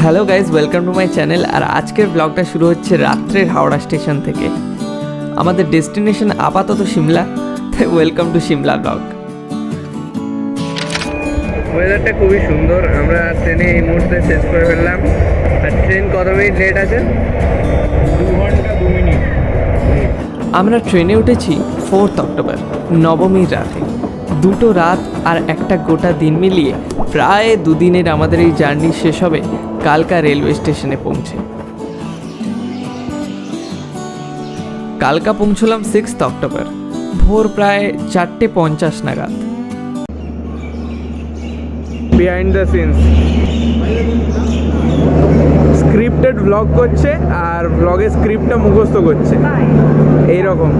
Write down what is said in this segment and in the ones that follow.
Hello guys, welcome to my channel. আর আজকের ব্লগটা শুরু হচ্ছে রাত্রের হাওড়া স্টেশন থেকে। আমাদের ডেস্টিনেশন আপাতত সিমলা, তাই ওয়েলকাম টু সিমলা ব্লগ। ওয়েদারটা খুবই সুন্দর। আমরা ট্রেনে এই মুহূর্তে শেষ করে ফেললাম। আর ট্রেন কত মিনিট লেট আছে? 2 ঘন্টা 2 মিনিট। আমরা ট্রেনে উঠেছি 4 অক্টোবর, নবমীর রাতে। 2 রাত আর একটা গোটা দিন মিলিয়ে প্রায় 2 দিনের আমাদের এই জার্নি শেষ হবে কালকা রেলওয়ে স্টেশনে পৌঁছে। কালকা পৌঁছলাম 6 অক্টোবর ভোর প্রায় 4:50 নাগাদ। Behind the scenes scripted blog করছে আর ব্লগের স্ক্রিপ্টটা মুখস্থ করছে এইরকম।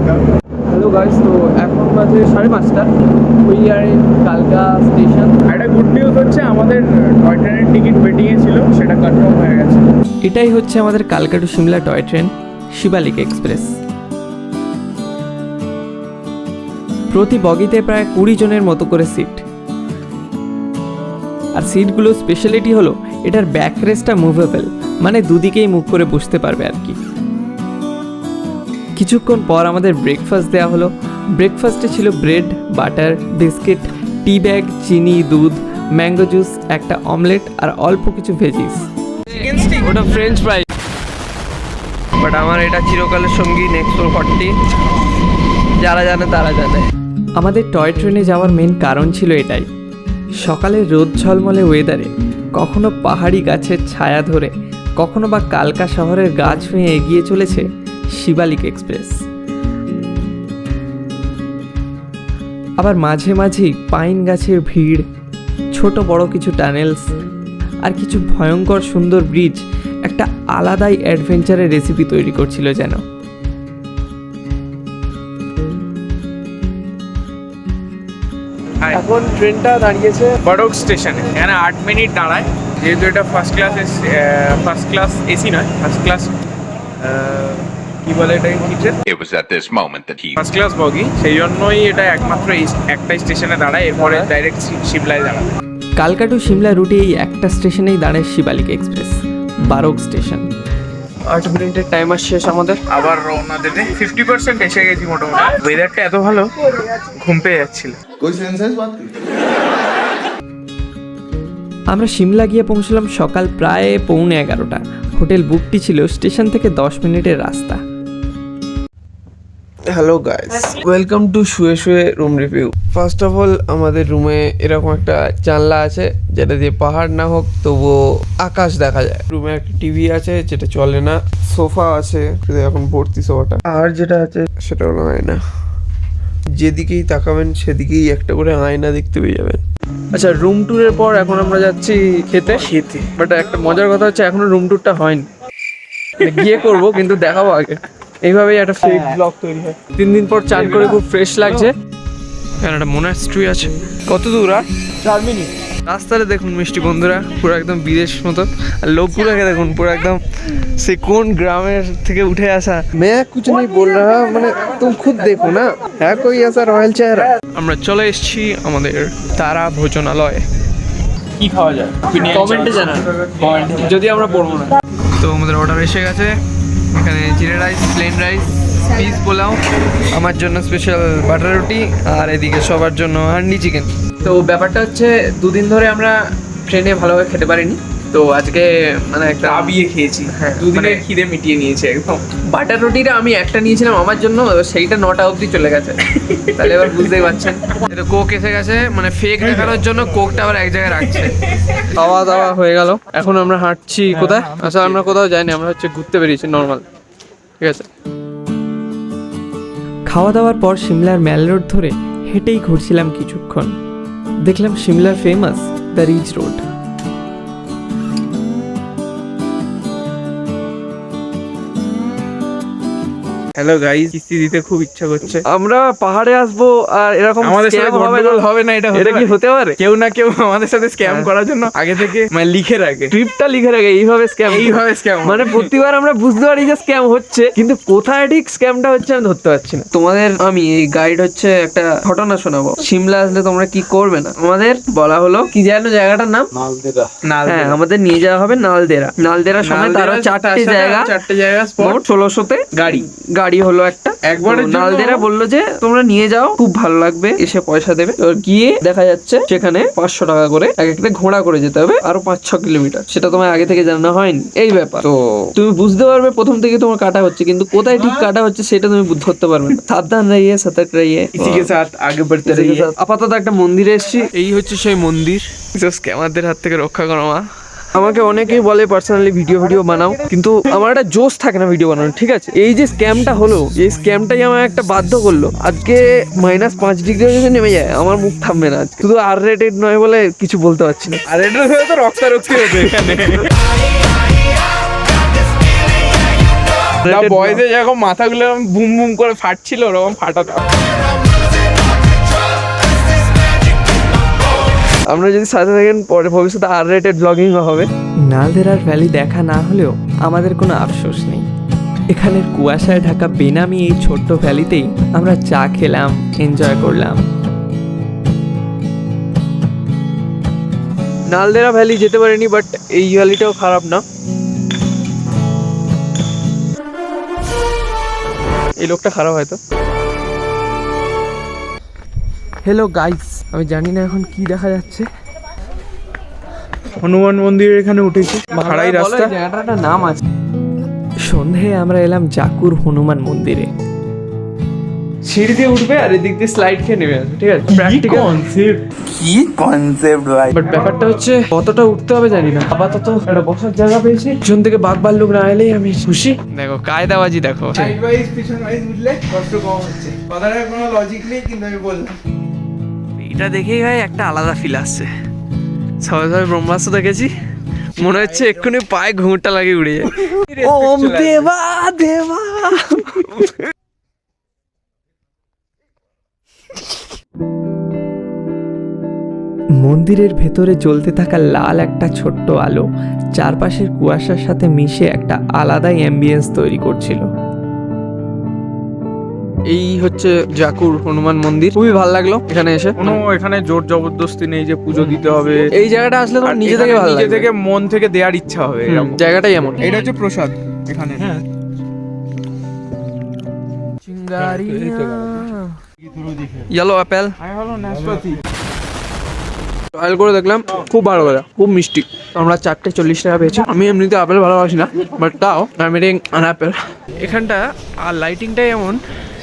হ্যালো গাইস, তো এখন বাজে 5:30। উই আর ইন কালকা স্টেশন। একটা গুড নিউজ হচ্ছে আমাদের টয় ট্রেনের টিকিট ওয়েটিংয়ে ছিল, সেটা কনফার্ম হয়ে গেছে। এটাই হচ্ছে আমাদের কালকা to Shimla toy train, Shivalik express. প্রতি বগিতে প্রায় 20 জনের মতো করে সিট। আর সিটগুলোর স্পেশালিটি হলো এটার ব্যাক রেস্টটা মুভেবল, মানে দুদিকেই মুখ করে বসতে পারবে আর কি। কিছুক্ষণ পর আমাদের ব্রেকফাস্ট দেওয়া হলো। ব্রেকফাস্টে ছিল ব্রেড, বাটার, বিস্কিট, টি ব্যাগ, চিনি, দুধ, ম্যাঙ্গো জুস, একটা অমলেট আর অল্প কিছু ভেজিস। চিকেন স্টিক, ওটা ফ্রেঞ্চ ফ্রাই। বাট আমার এটা চিরকালের সঙ্গী নেক্সট 40। যারা জানে তারা জানে। আমাদের টয় ট্রেনে যাওয়ার মেন কারণ ছিল এটাই। সকালের রোদ ঝলমলে ওয়েদারে কখনো পাহাড়ি গাছের ছায়া ধরে, কখনো বা কালকা শহরের গা ছুঁয়ে এগিয়ে চলেছে শিবালিক এক্সপ্রেস। আবার মাঝে মাঝেই পাইন গাছের ভিড়, ছোট বড় কিছু টানেলস আর কিছু ভয়ঙ্কর সুন্দর ব্রিজ একটা আলাদাই অ্যাডভেঞ্চারের রেসিপি তৈরি করছিল যেন। এখন ট্রেনটা দাঁড়িয়েছে বড়ক স্টেশনে। এখানে 8 মিনিট দাঁড়ায়, যেহেতু এটা ফার্স্ট ক্লাস এসি নয়, ফার্স্ট ক্লাস কি বলে এটা কি ট্রেন? It was at this moment that he first class বগি, সেই জন্যই এটা একমাত্র একটা স্টেশনে দাঁড়ায়, এরপরে ডাইরেক্ট শিমলায় দাঁড়াবে। কালকা টু সিমলা রুটে এই একটা স্টেশনেই দাঁড়ায় শিবালিক এক্সপ্রেস, বারক স্টেশন। 8 মিনিটের টাইমার শেষ আমাদের। আবার রওনা দিতে 50% এসে গেছি মোটামুটি। ওয়েদারটা এত ভালো, ঘুম পেয়ে যাচ্ছিল। আমরা সিমলা গিয়ে পৌঁছলাম সকাল প্রায় 11:15। হোটেল বুকটি ছিল স্টেশন থেকে 10 মিনিটের রাস্তা। হ্যালো গাইস, ওয়েলকাম টু শুয়ে শুয়ে room review. First of all, আমাদের রুমে এরকম একটা জানলা আছে যেটা দিয়ে পাহাড় না হোক তবুও আকাশ দেখা যায়। রুমে একটা টিভি আছে যেটা চলে না, সোফা আছে, এখন ভর্তি সোফাটা। আর যেটা আছে সেটা হলো আয়না। যেদিকেই তাকাবেন সেদিকেই একটা করে আয়না দেখতে পেয়ে যাবেন। আচ্ছা, রুম ট্যুরের পর এখন আমরা যাচ্ছি খেতে। বাট একটা মজার কথা হচ্ছে এখনো রুম ট্যুরটা হয়নি, গিয়ে করব, কিন্তু দেখাবো আগে। এইভাবেই একটা ফেক ব্লগ তৈরি হয়। 3 দিন পর চান করে খুব ফ্রেশ লাগছে। এখানে একটা মোনাস্ট্রি আছে। কত দূর? আর 4 মিনিট। রাস্তাটা দেখুন মিষ্টি বন্ধুরা, পুরো একদম বিদেশ মতো। আর লোকগুলোকে দেখুন, পুরো একদম সে কোন গ্রামের থেকে উঠে আসা। मैं कुछ नहीं बोल रहा, মানে तुम खुद देखो ना, है कोई ऐसा রয়্যাল চেহারা। আমরা চলে এসেছি আমাদের তারা ভোজনালয়। কি খাওয়া যায় কমেন্টে জানান, যদি আমরা পড়বো না। তো আমাদের অর্ডার এসে গেছে। এখানে জিরা rice, plain rice, piece pulao, আমার জন্য স্পেশাল বাটার রুটি, আর এদিকে সবার জন্য হান্ডি চিকেন। তো ব্যাপারটা হচ্ছে 2 দিন ধরে আমরা ট্রেনে ভালোভাবে খেতে পারিনি, তো আজকে মানে একটা আবিয়ে খেয়েছি। হ্যাঁ, 2 দিনের খিদে মিটিয়ে নিয়েছে একদম। বাটার রুটিটা আমি একটা নিয়েছিলাম আমার জন্য, সেইটা 9টা অবধি চলে গেছে। তাহলে এবার বুঝতেই পারছেন। এটা কোক এসে গেছে, মানে ফেক দেখানোর জন্য কোকটা আবার এক জায়গায় রাখছে। খাওয়া দাওয়া হয়ে গেল, এখন আমরা হাঁটছি কোথায়? আসলে আমরা কোথাও যাইনি, আমরা হচ্ছে ঘুরতে বেরিয়েছি নর্মাল। ঠিক আছে, খাওয়া দাওয়ার পর সিমলার ম্যাল রোড ধরে হেঁটেই ঘুরছিলাম কিছুক্ষণ। দেখলাম সিমলার famous the Ridge road. Hello guys, কিস্তি দিতে খুব ইচ্ছা করছে। আমরা পাহাড়ে আসবো আর এরকম আমাদের সাথে scam গন্ডগোল হবে না, এটা এটা কি হতে পারে? কেউ না কেউ আমাদের সাথে স্ক্যাম করার জন্য আগে থেকে মানে লিখে রাখে, ট্রিপটা লিখে রাখে এইভাবে স্ক্যাম, মানে প্রতিবার আমরা বুঝতে পারি যে স্ক্যাম হচ্ছে, কিন্তু কোথায় ঠিক স্ক্যামটা হচ্ছে আমি ধরতে পারছি না। তোমাদের আমি এই গাইড হচ্ছে একটা ঘটনা শোনাবো। সিমলা আসলে তোমরা কি করবে না, আমাদের বলা হলো কি যেন জায়গাটার নাম হ্যাঁ, আমাদের নিয়ে যাওয়া হবে নালদেরা। নালদেরা সময় তারও চারটে জায়গা মোট 1600-তে গাড়ি হলো একটা। একবারের জন্য নালদেরা বললো যে তোমরা নিয়ে যাও, খুব ভালো লাগবে, এসে পয়সা দেবে। তো গিয়ে দেখা যাচ্ছে সেখানে 500 টাকা করে এক একটা ঘোড়া করে যেতে হবে, আরো 5-6 কিলোমিটার। সেটা তোমার আগে থেকে জানা হয়নি, এই ব্যাপার। তো তুমি বুঝতে পারবে প্রথম থেকে তোমার কাটা হচ্ছে, কিন্তু কোথায় ঠিক কাটা হচ্ছে সেটা তুমি ধরতে পারবে না। সাবধান রহিয়ে, সতর্ক রহিয়ে, ইসি কে সাথ আগে बढ़ते रहिए। আপাতত একটা মন্দিরে এসেছি, এই হচ্ছে সেই মন্দির। স্ক্যামারদের হাত থেকে রক্ষা করো মা। আমাকে অনেকেই বলে পার্সোনালি ভিডিও বানাও, কিন্তু আমার একটা জোশ থাকে না ভিডিও বানানো, ঠিক আছে? এই যে স্ক্যামটা হলো, এই স্ক্যামটাই আমার একটা বাধ্য করলো। আজকে -5 ডিগ্রি যদি নেমে যায় আমার মুখ থামবে না। শুধু আর রেটেড নয় বলে কিছু বলতে পারছি না। আর এটা হয়ে তো রক্তারক্তি হতো এখানে। বয়সে যখন মাথাগুলো বুম বুম করে ফাটছিল ওরকম ফাটাতাম। আমরা যদি সাথে থাকেন পরে ভবিষ্যতে আর রেটেড ব্লগিং হবে। নালদেরার ভ্যালি দেখা না হলেও আমাদের কোনো আফসোস নেই। এখানের কুয়াশায় ঢাকা বেনামি এই ছোট্ট ভ্যালিতেই আমরা চা খেলাম, এনজয় করলাম। নালদেরা ভ্যালি যেতে পারিনি, বাট এই ভ্যালিটাও খারাপ না। এই লোকটা খারাপ হয়তো। হ্যালো গাইস, আমি জানি না এখন কি দেখা যাচ্ছে। হনুমান মন্দিরের এখানে উঠেছি, খাড়াই রাস্তা। জায়গাটার নাম আছে। সন্ধে আমরা এলাম জাকুর হনুমান মন্দিরে। সিঁড়ি দিয়ে উঠবে আর এদিক দিয়ে স্লাইড খেয়ে নেমে আসবে, ঠিক আছে? প্র্যাকটিক্যাল কনসেপ্ট ভাই। বাট ব্যাপারটা হচ্ছে কতটা উঠতে হবে জানি না। আপাতত একটা বসার জায়গা পেয়েছি, পিছন থেকে বাঘ ভাল্লুক না এলেই আমি খুশি। দেখো কায়দাবাজি দেখো। সাইড ওয়াইজ পিছন ওয়াইজ বুঝলে কষ্ট কম হচ্ছে। কথাটার কোনো লজিক নেই, কিন্তু আমি বললাম এটা দেখেই ভাই একটা আলাদা ফিল আসছে। সবাই ব্রহ্মাস্ত্র দেখেছি, মনে হচ্ছে এক্ষুনি পায়ে ঘুমটা লাগে উড়ে যায়। ওম দেবা দেবা। মন্দিরের ভেতরে জ্বলতে থাকা লাল একটা ছোট্ট আলো চারপাশের কুয়াশার সাথে মিশে একটা আলাদাই অ্যাম্বিয়েন্স তৈরি করছিল। এই হচ্ছে জাকুর হনুমান মন্দির, খুবই ভালো লাগলো এখানে এসে। কোনো এখানে জোর জবরদস্তি নেই যে পুজো দিতে হবে। এই জায়গাটা আসলে তোমার নিজে থেকে ভালো লাগে, নিজে থেকে মন থেকে দেওয়ার ইচ্ছা হবে। এরকম জায়গাটাই এমন। এটা হচ্ছে প্রসাদ এখানে। হ্যাঁ, ইয়েলো অ্যাপেল, হলো নাশপাতি। ট্রায়াল করে দেখলাম, খুব ভালো লাগে, খুব মিষ্টি। আমরা 4টে 40 টাকা পেয়েছি। আমি এমনিতে আপেল ভালোবাসি না, বাট তাও I am eating an Apple. এখানটা আর লাইটিংটাই এমন,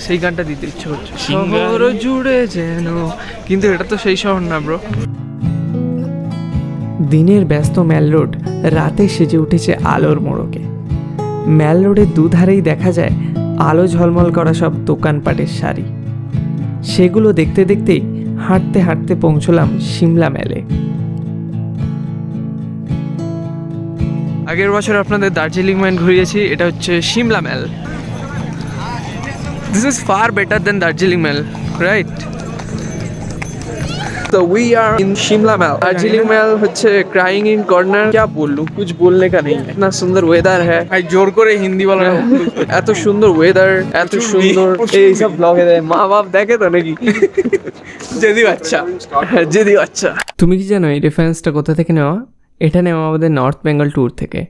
সেই গানটা দিতে ইচ্ছে হচ্ছে, শহর জুড়ে যেন, কিন্তু এটা তো সেই শহর না ব্রো। দিনের ব্যস্ত ম্যাল রোড রাতে সেজে উঠেছে আলোর মোড়কে। ম্যাল রোডের দুধারেই দেখা যায় আলো ঝলমল করা সব দোকানপাটের সারি। সেগুলো দেখতে দেখতেই হাঁটতে হাঁটতে পৌঁছলাম সিমলা ম্যালে। আগের বছর আপনাদের দার্জিলিং ম্যাল ঘুরিয়েছি, এটা হচ্ছে Shimla mall. This is far better than Darjeeling mall, right? So we are in Shimla Mall. Darjeeling महल হচ্ছে crying in corner। क्या बोलूं, कुछ बोलने का नहीं है। इतना सुंदर वेदर है। ভাই জোর করে হিন্দি বলা এত সুন্দর ওয়েদার, এত সুন্দর এই সব ব্লগে দেয়। মা বাপ দেখে তো নাকি? যদি বাচ্চা যদি আচ্ছা। তুমি কি জানো এই রেফারেন্সটা কোথা থেকে নেওয়া? এটা নেওয়া আমাদের নর্থ বেঙ্গল ট্যুর থেকে।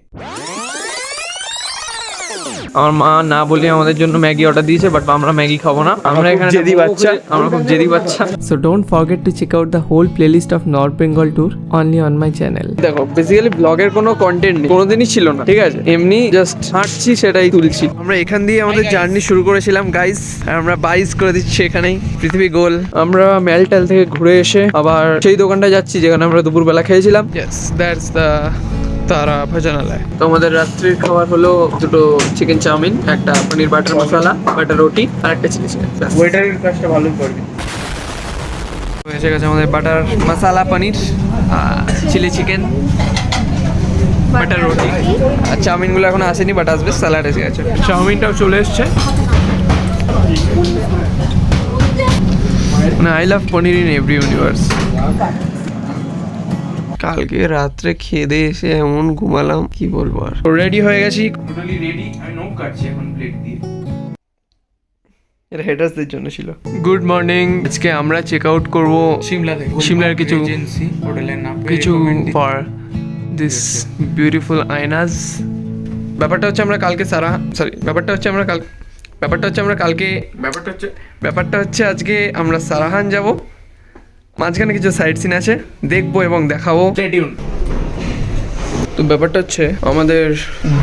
আমার মা না বলে আমাদের জন্য ম্যাগি অর্ডার দিয়েছে, বাট আমরা ম্যাগি খাবো না। আমরা এখানে জেদি বাচ্চা, আমরা খুব জেদি বাচ্চা। So don't forget to check out the whole playlist of north Bengal tour only on my channel. দেখো বেসিক্যালি ব্লগের কোনো কন্টেন্ট নেই, কোনোদিনই ছিল না, ঠিক আছে? এমনি জাস্ট হাঁটছি, সেটাই তুলছি। আমরা এখান দিয়ে আমাদের জার্নি শুরু করেছিলাম গাইস, আর আমরা বাইস করে দিচ্ছি এখানেই, পৃথিবী গোল। আমরা ম্যালটাল থেকে ঘুরে এসে আবার সেই দোকানটা যাচ্ছি যেখানে আমরা দুপুরবেলা খেয়েছিলাম। ইয়েস, দ্যাটস দ্য তারা ভোজনালয়। তো আমাদের রাত্রির খাবার হলো দুটো চিকেন চাউমিন, একটা পনির বাটার মশলা, বাটার রুটি আর একটা চিলি চিকেন। ওয়েটারের কাজটা ভালো করবে। এসে গেছে আমাদের বাটার মশলা, পনির, চিলি চিকেন, বাটার রুটি। আর চাউমিনগুলো এখন আসেনি, বাট আসবে। স্যালাড এসে গেছে, চাউমিনটাও চলে এসছে। মানে I love paneer in every universe. কালকে রাত্রে খেয়ে এসে এমন ঘুমালাম কি বলবো আর। রেডি হয়ে গেছি, টোটালি রেডি। আমি নখ কাটছি এখন প্লেট দিয়ে। এটা হেটার্সদের জন্য ছিল। Good morning. আজকে আমরা চেক আউট করবো সিমলা থেকে, সিমলার কিছু এজেন্সি হোটেলের নাম কিছু ফর দিস বিউটিফুল আয়নাজ। ব্যাপারটা হচ্ছে আমরা কালকে ব্যাপারটা হচ্ছে আজকে আমরা সারাহান যাব। মাঝখানে কিছু সাইট সিন আছে, দেখবো এবং দেখাবো। তো ব্যাপারটা হচ্ছে আমাদের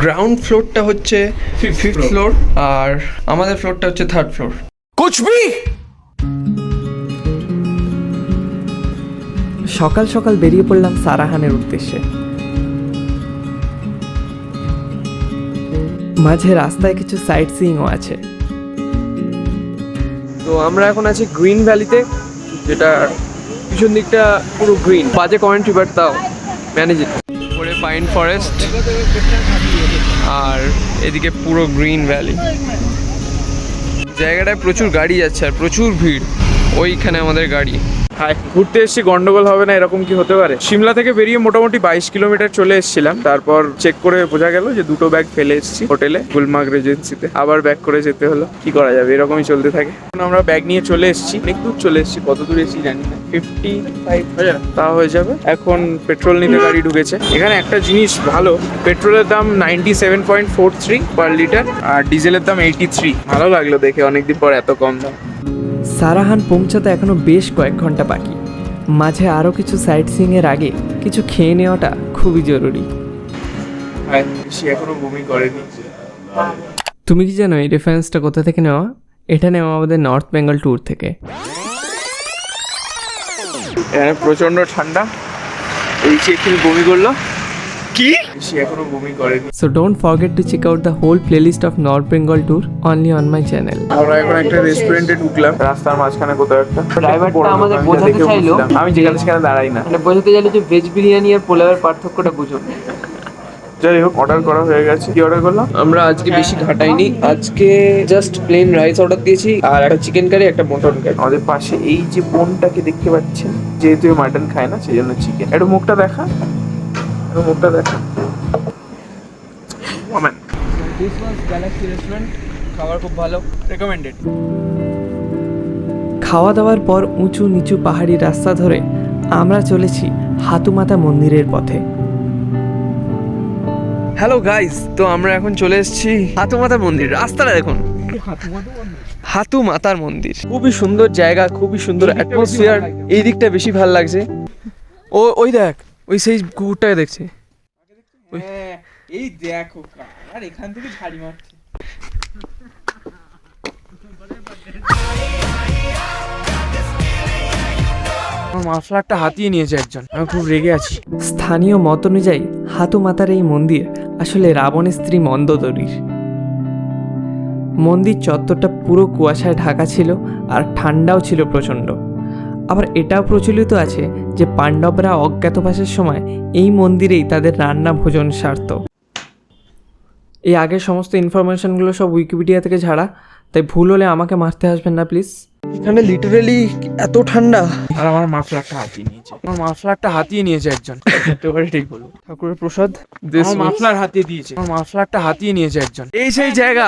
গ্রাউন্ড ফ্লোরটা হচ্ছে 5th ফ্লোর আর আমাদের ফ্লোরটা হচ্ছে 3rd ফ্লোর। সকাল সকাল বেরিয়ে পড়লাম সারাহানের উদ্দেশ্যে। মাঝে রাস্তায় কিছু সাইট সিইংও আছে। তো আমরা এখন আছি গ্রিন ভ্যালিতে, যেটা পিছন দিকটা পুরো গ্রিন। বাজে কমেন্ট্রি বাট তাও ম্যানেজ। পরে পাইন ফরেস্ট আর এদিকে পুরো গ্রিন ভ্যালি। জায়গাটায় প্রচুর গাড়ি যাচ্ছে আর প্রচুর ভিড়। ওইখানে আমাদের গাড়ি। হাই, ঘুরতে এসেছি, গন্ডগোল হবে না এরকম কি হতে পারে? সিমলা থেকে বেরিয়ে মোটামুটি 22 কিলোমিটার চলে এসেছিলাম। তারপর চেক করে বোঝা গেল যে 2টো ব্যাগ ফেলে এসেছি হোটেলে গুলমার্গ রেজেন্সিতে। আবার ব্যাগ করে যেতে হলো, কি করা যাবে, এরকমই চলতে থাকে। এখন আমরা ব্যাগ নিয়ে চলে এসেছি, অনেক দূর চলে এসেছি। কত দূর এসেছি জানি না, 55 তা হয়ে যাবে। এখন পেট্রোল নিতে গাড়ি ঢুকেছে। এখানে একটা জিনিস ভালো, পেট্রোলের দাম 97.43 পার লিটার আর ডিজেলের দাম 83। ভালো লাগলো দেখে, অনেকদিন পর এত কম দাম। সারাহান পৌঁছাতে এখনো বেশ কয়েক ঘন্টা বাকি। মাঝে আরও কিছু সাইট সিইংয়ের আগে কিছু খেয়ে নেওয়াটা খুবই জরুরি। সে এখনো বমি করেনি। তুমি কি জানো এই রেফারেন্সটা কোথা থেকে নেওয়া? এটা নেওয়া আমাদের নর্থ বেঙ্গল ট্যুর থেকে। এখানে প্রচন্ড ঠান্ডা। এই সে একটু বমি করলো। কি? সে এখনো বমি করেনি। So don't forget to check out the whole playlist of North Bengal tour only on my channel. আমরা এখন একটা রেস্টুরেন্টে ঢুকলাম, রাস্তার মাঝখানে কোথাও একটা। ড্রাইভারটা আমাদের বোঝাতে চাইলো, আমি যেখানে সেখানে দাঁড়াই না, মানে বোঝাতে চাইলো যে ভেজ বিরিয়ানি আর পোলাওয়ের পার্থক্যটা বুঝুন। যাই হোক, অর্ডার করা হয়ে গেছে। কি অর্ডার করলাম? আমরা আজকে বেশি ঘাটাইনি, আজকে জাস্ট প্লেন রাইস অর্ডার দিয়েছি আর একটা চিকেন কারি, একটা মটন কারি। আমাদের পাশে এই যে বোনটাকে দেখতে পাচ্ছেন, যেহেতু মাটন খায় না সেই জন্য চিকেন। একটু মুখটা দেখা, একটু মুখটা দেখা। দিস ওয়াজ গ্যালাক্সি রেস্টুরেন্ট, খাবার খুব ভালো, রেকমেন্ডেড। খাওয়া দাওয়ার পর উঁচু নিচু পাহাড়ি রাস্তা ধরে আমরা চলেছি হাতুমাতা মন্দিরের পথে। হ্যালো গাইস, তো আমরা এখন চলে এসেছি হাতুমাতা মন্দির। রাস্তাটা দেখুন, হাতুমাতার মন্দির। খুবই সুন্দর জায়গা, খুবই সুন্দর অ্যাটমসফিয়ার। এই দিকটা বেশি ভালো লাগছে। ওই দেখ, ওই সেই কুকুরটাকে দেখছি। এই দেখো, আর এখান থেকে ঝাড়ি মারছে। আমার মাফলারটা হাতিয়ে নিয়েছে একজন, আমি খুব রেগে আছি। স্থানীয় মত অনুযায়ী হাতুমাতার এই মন্দির আসলে রাবণের স্ত্রী মন্দোদরীর। মন্দির চত্বরটা পুরো কুয়াশায় ঢাকা ছিল আর ঠান্ডাও ছিল প্রচণ্ড। আবার এটাও প্রচলিত আছে যে পাণ্ডবরা অজ্ঞাতবাসের সময় এই মন্দিরেই তাদের রান্না ভোজন সারত। এই আগের সমস্ত ইনফরমেশনগুলো সব উইকিপিডিয়া থেকে ঝাড়া, তাই ভুল হলে আমাকে মারতে আসবেন না প্লিজ। এখানে লিটারেলি এত ঠান্ডা। আর আমার মাফলারটা হাতিয়ে নিয়েছে একজন। একেবারে ঠিক বলো, ঠাকুরের প্রসাদ। আমার মাফলার হাতিয়ে দিয়েছে, আমার মাফলারটা হাতিয়ে নিয়েছে একজন। এই সেই জায়গা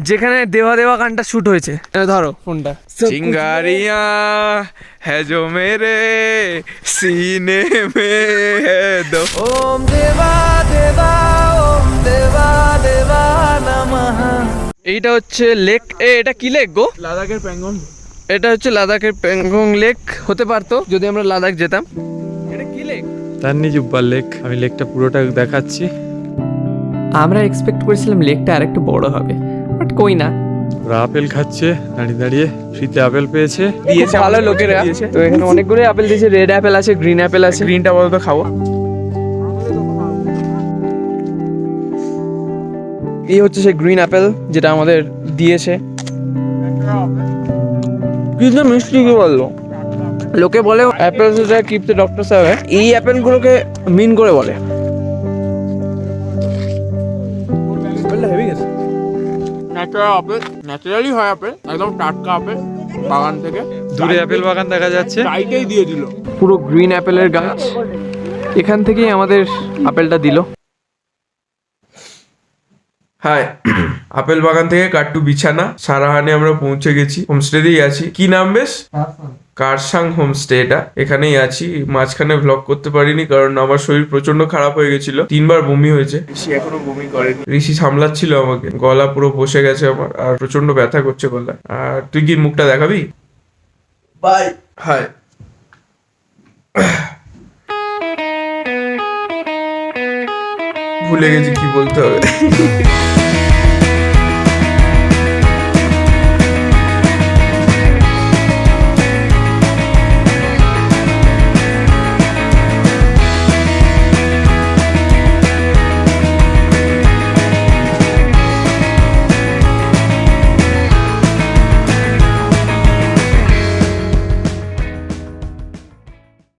যেখানে দেওয়া গানটা শুট হয়েছে। ধরো ফোনটা। চিঙ্গারিয়া হ্যাঁ জো মেরে সিনে মে হ্যাঁ দো। ওম দেবা দেবা, ওম দেবা দেবা নমঃ। এইটা হচ্ছে লেক। এটা কি লেক গো? লাদাখের প্যাঙ্গং। এটা হচ্ছে লাদাখের প্যাঙ্গং লেক হতে পারতো যদি আমরা লাদাখ যেতাম। এটা কি লেক? তান্নি জুব্বার লেক। আমি লেকটা পুরোটা দেখাচ্ছি। আমরা এক্সপেক্ট করেছিলাম লেকটা আরেকটু বড় হবে, বাট কই না। ওরা আপেল খাচ্ছে দাঁড়িয়ে দাঁড়িয়ে, ফ্রিতে আপেল পেয়েছে। দিয়েছে ভালো লোকেরা। তো এখানে অনেকগুলো আপেল দিয়েছে, রেড আপেল আছে, গ্রিন আপেল আছে। গ্রিনটা বলতো খাবো। এই হচ্ছে সেই গ্রিন আপেল যেটা আমাদের দিয়েছে। কিন্তু মিষ্টি কি বললো, লোকে বলে অ্যাপেল কিপ দ্য ডক্টর সাহেব। এই অ্যাপেল গুলোকে মিন করে বলে। ন্যাচারাল আপেল, ন্যাচারালি হয় আপেল, একদম টাটকা আপেল। বাগান থেকে দূরে অ্যাপেল বাগান দেখা যাচ্ছে। রাইটেই দিয়ে দিল। পুরো গ্রিন অ্যাপেলের গাছ, এখান থেকেই আমাদের আপেলটা দিল। হ্যাঁ, আপেল বাগান থেকে কাট্টু বিছানা সারাহানে আমরা পৌঁছে গেছি। হোমস্টেতেই আছি। কি নাম বেশ? কারসাং হোমস্টে। এটা এখানেই আছি। মাঝখানে ভ্লগ করতে পারিনি কারণ আমার শরীর প্রচন্ড খারাপ হয়ে গেছিল, 3বার বমি হয়েছে। ঋষি এখনো বমি করেনি। ঋষি সামলাচ্ছিল আমাকে। গলা পুরো বসে গেছে আমার, আর প্রচন্ড ব্যথা করছে গলা। আর তুই কি মুখটা দেখাবি? বাই। হাই। ভুলে গেছি কি বলতে হবে।